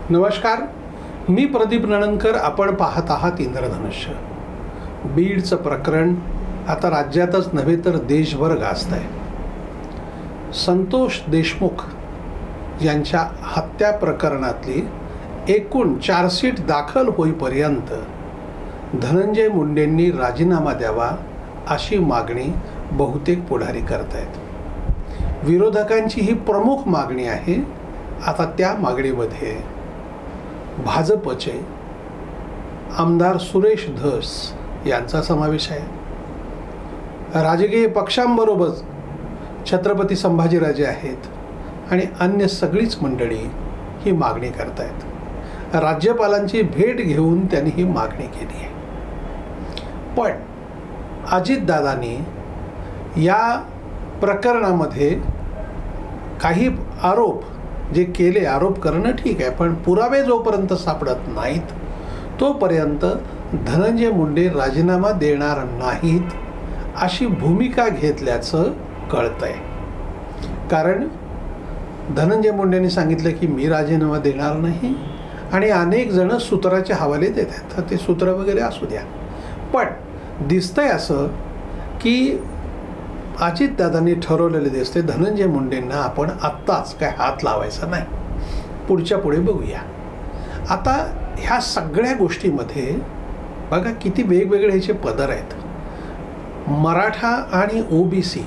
नमस्कार, मी प्रदीप नणंदकर. आपण पाहत आहात इंद्रधनुष्य. बीडचं प्रकरण आता राज्यातच नव्हे तर देशभर गाजत आहे. संतोष देशमुख यांच्या हत्या प्रकरणातली एकूण चार्जशीट दाखल होईपर्यंत धनंजय मुंडेंनी राजीनामा द्यावा अशी मागणी बहुतेक पुढारी करत आहेत. विरोधकांची ही प्रमुख मागणी आहे. आता त्या मागणीमध्ये भाजपचे आमदार सुरेश धस यांचा समावेश आहे. राजकीय पक्षांबरोबर छत्रपती संभाजीराजे आहेत आणि अन्य सगळीच मंडळी ही मागणी करत आहेत. राज्यपालांची भेट घेऊन त्यांनी ही मागणी केली आहे. पण अजितदादांनी या प्रकरणामध्ये काही आरोप जे केले, आरोप करणं ठीक आहे, पण पुरावे जोपर्यंत सापडत नाहीत तोपर्यंत धनंजय मुंडे राजीनामा देणार नाहीत अशी भूमिका घेतल्याचं कळतंय. कारण धनंजय मुंडेंनी सांगितलं की मी राजीनामा देणार नाही आणि अनेक जण सूत्राचे हवाले देतात. तर ते सूत्र वगैरे असू द्या, पण दिसतंय असं की अजितदादांनी ठरवलेले दिसते धनंजय मुंडेंना आपण आत्ताच काय हात लावायचा नाही, पुढच्या पुढे बघूया. आता ह्या सगळ्या गोष्टीमध्ये बघा किती वेगवेगळे ह्याचे पदर आहेत. मराठा आणि ओबीसी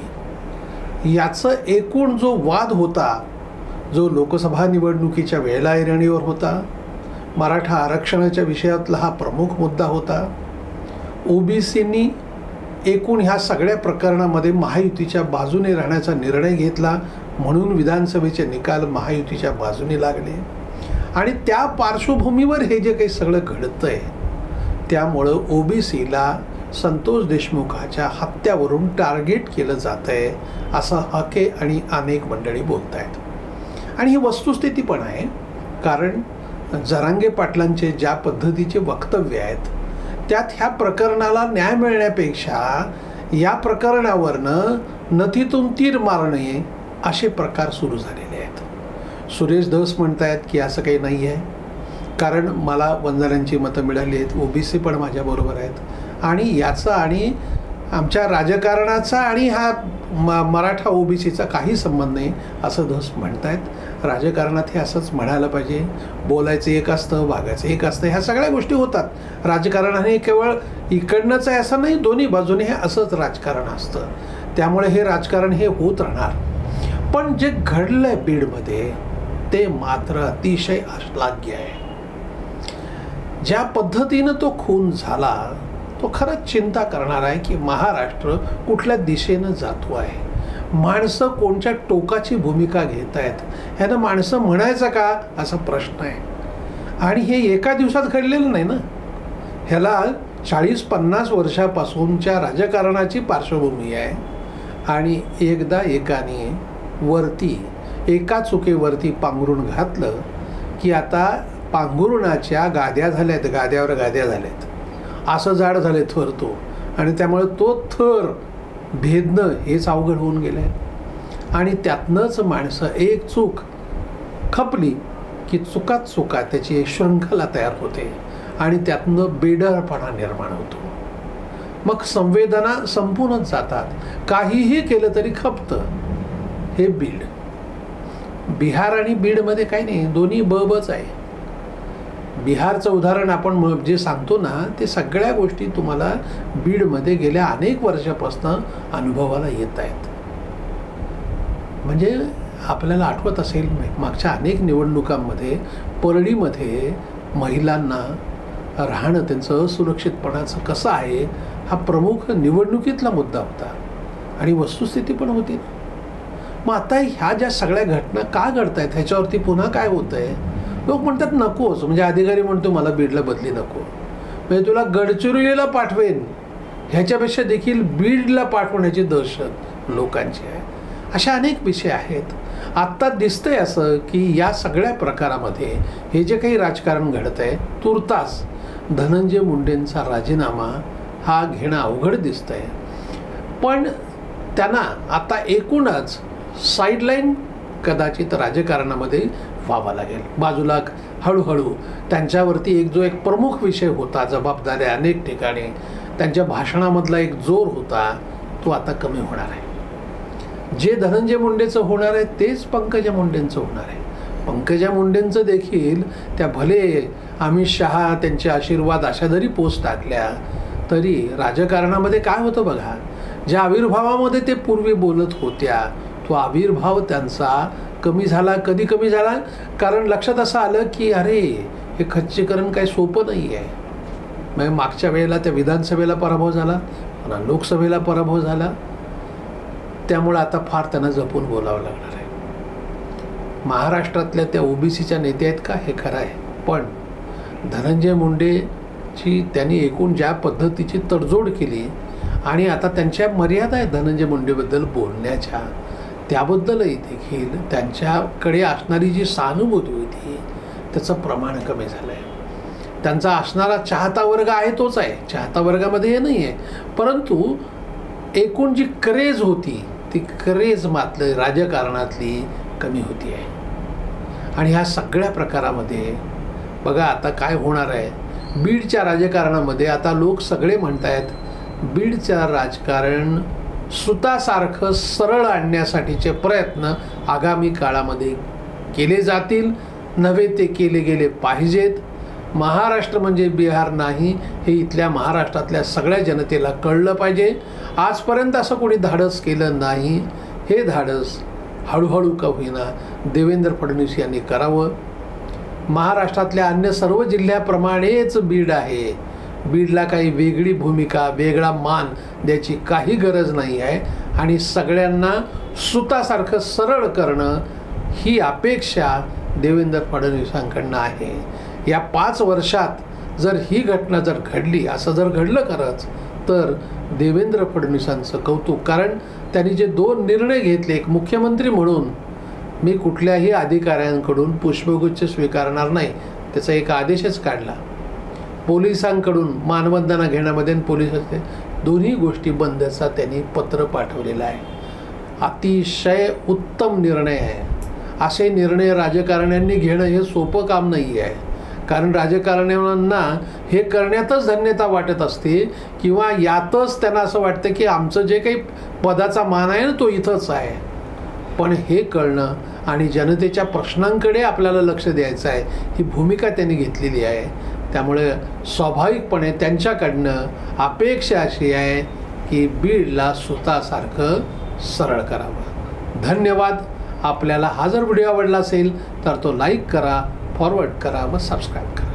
याचं एकूण जो वाद होता, जो लोकसभा निवडणुकीच्या वेळेला ऐरणीवर होता, मराठा आरक्षणाच्या विषयातला हा प्रमुख मुद्दा होता. ओबीसींनी एकूण ह्या सगळ्या प्रकरणामध्ये महायुतीच्या बाजूने राहण्याचा निर्णय घेतला, म्हणून विधानसभेचे निकाल महायुतीच्या बाजूने लागले. आणि त्या पार्श्वभूमीवर हे जे काही सगळं घडतंय त्यामुळं ओबीसीला संतोष देशमुखाच्या हत्यावरून टार्गेट केलं जातंय असं हके आणि अनेक मंडळी बोलत आहेत. आणि ही वस्तुस्थिती पण आहे. कारण जरांगे पाटलांचे ज्या पद्धतीचे वक्तव्य आहेत त्यात ह्या प्रकरणाला न्याय मिळण्यापेक्षा या प्रकरणावरनं नथीतून तीर मारणे असे प्रकार सुरू झालेले आहेत. सुरेश धस म्हणतायत की असं काही नाही आहे, कारण मला वंजाऱ्यांची मतं मिळाली आहेत, ओबीसी पण माझ्याबरोबर आहेत आणि याचा आणि आमच्या राजकारणाचा आणि हा मराठा ओबीसीचा काही संबंध नाही असं धस म्हणतायत. राजकारणात हे असंच म्हणायला पाहिजे. बोलायचं एक असतं, वागायचं एक असतं. ह्या सगळ्या गोष्टी होतात. राजकारणाने केवळ इकडनंच आहे असं नाही, दोन्ही बाजूने हे असंच राजकारण असतं. त्यामुळे हे राजकारण हे होत राहणार. पण जे घडलंय बीडमध्ये ते मात्र अतिशय अश्लाघ्य आहे. ज्या पद्धतीनं तो खून झाला तो खरंच चिंता करणार आहे की महाराष्ट्र कुठल्या दिशेनं जातो आहे. माणसं कोणत्या टोकाची भूमिका घेत आहेत, ह्यानं माणसं म्हणायचं का असा प्रश्न आहे. आणि हे एका दिवसात घडलेलं नाही ना. ह्याला 40-50 वर्षापासूनच्या राजकारणाची पार्श्वभूमी आहे. आणि एकदा एकाने वरती एका चुकीवरती पांघरून घातलं की आता पांघरुणाच्या गाद्या झाल्यात, गाद्यावर गाद्या झाल्यात, असं जाड झाले थर तो. आणि त्यामुळे तो थर भेदणं हेच अवघड होऊन गेलं आहे. आणि त्यातनंच माणसं एक चूक खपली की चुकात चुका त्याची एक शृंखला तयार होते आणि त्यातनं बेडरपणा निर्माण होतो. मग संवेदना संपूनच जातात. काहीही केलं तरी खपतं. हे बीड, बिहार आणि बीडमध्ये काही नाही, दोन्ही बच आहे. बिहारचं उदाहरण आपण जे सांगतो ना ते सगळ्या गोष्टी तुम्हाला बीडमध्ये गेल्या अनेक वर्षापासून अनुभवाला येत आहेत. म्हणजे आपल्याला आठवत असेल मागच्या अनेक निवडणुकांमध्ये परळीमध्ये महिलांना राहणं, त्यांचं असुरक्षितपणाचं कसं आहे हा प्रमुख निवडणुकीतला मुद्दा होता आणि वस्तुस्थिती पण होती. मग आता ह्या ज्या सगळ्या घटना का घडत आहेत ह्याच्यावरती पुन्हा काय होतं आहे. लोक म्हणतात नकोच, म्हणजे अधिकारी म्हणतो मला बीडला बदली नको, म्हणजे तुला गडचिरोलीला पाठवेन ह्याच्यापेक्षा देखील बीडला पाठवण्याची दहशत लोकांची आहे. अशा अनेक विषय आहेत. आत्ता दिसतंय असं की या सगळ्या प्रकारामध्ये हे जे काही राजकारण घडत आहे तुर्तास धनंजय मुंडेंचा राजीनामा हा घेणं अवघड दिसतंय. पण त्यांना आता एकूणच साईडलाईन कदाचित राजकारणामध्ये व्हावं लागेल. बाजूला हळूहळू त्यांच्यावरती एक प्रमुख विषय होता, जबाबदाऱ्या अनेक ठिकाणी त्यांच्या भाषणामधला एक जोर होता, तो आता कमी होणार आहे. जे धनंजय मुंडेचं होणार आहे तेच पंकजा मुंडेंचं होणार आहे. पंकजा मुंडेंचं देखील त्या भले अमित शहा त्यांचे आशीर्वाद अशा जरी पोस्ट टाकल्या तरी राजकारणामध्ये काय होतं बघा, ज्या आविर्भावामध्ये ते पूर्वी बोलत होत्या तो आविर्भाव त्यांचा कमी झाला. कधी कमी झाला? कारण लक्षात असं आलं की अरे हे खच्चीकरण काही सोपं नाही आहे. मग मागच्या वेळेला त्या विधानसभेला पराभव झाला, पुन्हा लोकसभेला पराभव झाला, त्यामुळे आता फार त्यांना जपून बोलावं लागणार आहे. महाराष्ट्रातल्या त्या ओबीसीच्या नेत्या आहेत का, हे खरं आहे, पण धनंजय मुंडेची त्यांनी एकूण ज्या पद्धतीची तडजोड केली आणि आता त्यांच्या मर्यादा आहेत धनंजय मुंडेबद्दल बोलण्याच्या, त्याबद्दलही देखील त्यांच्याकडे असणारी जी सहानुभूती होती त्याचं प्रमाण कमी झालं आहे. त्यांचा असणारा चाहता वर्ग आहे तोच आहे, चाहता वर्गामध्ये हे नाही आहे, परंतु एकूण जी क्रेज होती ती क्रेज मात्र राजकारणातली कमी होती आहे. आणि ह्या सगळ्या प्रकारामध्ये बघा आता काय होणार आहे. बीडच्या राजकारणामध्ये आता लोक सगळे म्हणत आहेत बीडच्या राजकारण सुतासारखं सरळ आणण्यासाठीचे प्रयत्न आगामी काळामध्ये केले जातील, नव्हे ते केले गेले पाहिजेत. महाराष्ट्र म्हणजे बिहार नाही हे इथल्या महाराष्ट्रातल्या सगळ्या जनतेला कळलं पाहिजे. आजपर्यंत असं कोणी धाडस केलं नाही, हे धाडस हळूहळू का होईना देवेंद्र फडणवीस यांनी करावं. महाराष्ट्रातल्या अन्य सर्व जिल्ह्याप्रमाणेच बीड आहे, बीडला काही वेगळी भूमिका वेगळा मान द्यायची काही गरज नाही आहे आणि सगळ्यांना सुतासारखं सरळ करणं ही अपेक्षा देवेंद्र फडणवीसांकडनं आहे. या 5 वर्षात जर ही घटना जर घडली, असं जर घडलं खरंच, तर देवेंद्र फडणवीसांचं कौतुक. कारण त्यांनी जे 2 निर्णय घेतले, एक मुख्यमंत्री म्हणून मी कुठल्याही अधिकाऱ्यांकडून पुष्पगुच्छ स्वीकारणार नाही त्याचा एक आदेशच काढला, पोलिसांकडून मानवंदना घेण्यामध्ये पोलिसांचे दोन्ही गोष्टी बंदचा त्यांनी पत्र पाठवलेलं आहे. अतिशय उत्तम निर्णय आहे. असे निर्णय राजकारण्यांनी घेणं हे सोपं काम नाही आहे, कारण राजकारण्यांना हे करण्यातच धन्यता वाटत असते किंवा यातच त्यांना असं वाटतं की आमचं जे काही पदाचा मान आहे ना तो इथंच आहे. पण हे कळणं आणि जनतेच्या प्रश्नांकडे आपल्याला लक्ष द्यायचं आहे ही भूमिका त्यांनी घेतलेली आहे. त्यामुळे स्वाभाविकपणे त्यांच्याकडनं अपेक्षा अशी आहे की बीडला सुतासारखं सरळ करावं. धन्यवाद. आपल्याला हा जर व्हिडिओ आवडला असेल तर तो लाईक करा, फॉरवर्ड करा व सबस्क्राईब करा.